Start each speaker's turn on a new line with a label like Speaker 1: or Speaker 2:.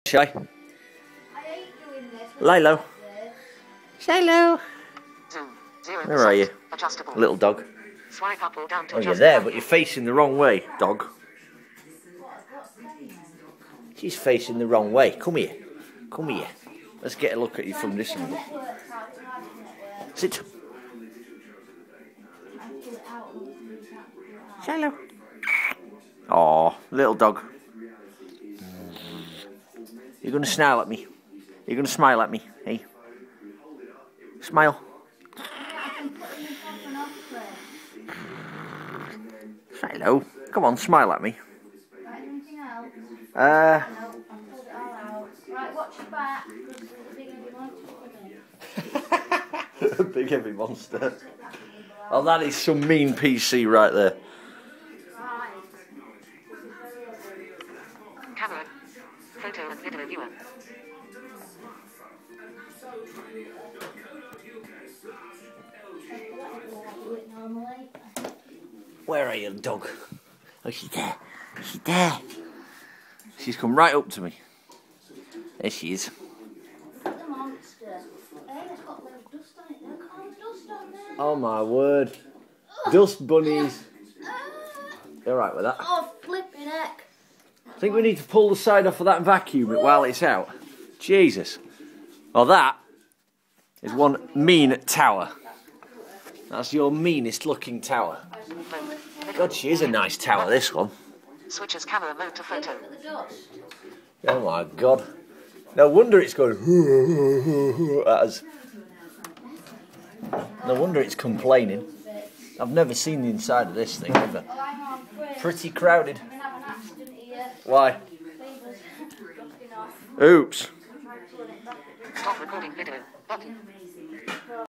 Speaker 1: Shy. Lilo. Shylo. Where are you? Little dog. Oh, you're there, but you're facing the wrong way, dog. She's facing the wrong way. Come here. Come here. Let's get a look at you from this angle. Sit. Shylo. Oh, little dog. You're going to snarl at me. You're going to smile at me. Hey. Smile. Shylo. Come on, smile at me.
Speaker 2: Right, watch your back.
Speaker 1: A big heavy monster. Oh, that is some mean PC right there.
Speaker 3: Camera, photo and video viewer.
Speaker 1: Where are you, dog? Oh, she's there. She's there. She's come right up to me. There she is.
Speaker 2: The monster. Hey, it's got a little dust on it. Look, oh, dust on there.
Speaker 1: Oh my word. Dust bunnies. You alright with that?
Speaker 2: Oh, flipping heck.
Speaker 1: I think we need to pull the side off of that and vacuum it while it's out. Jesus. Well, that is one mean tower. That's your meanest looking tower. God, she is a nice tower, this one.
Speaker 3: Switches camera mode to photo.
Speaker 2: Look at the dust.
Speaker 1: Oh my God. No wonder it's going at us. No wonder it's complaining. I've never seen the inside of this thing ever.
Speaker 2: Oh, hang on, quick.
Speaker 1: Pretty crowded.
Speaker 2: I'm going to have an accident here.
Speaker 1: Why?
Speaker 2: Beaver's dropping off.
Speaker 1: Oops.
Speaker 3: Stop recording video button.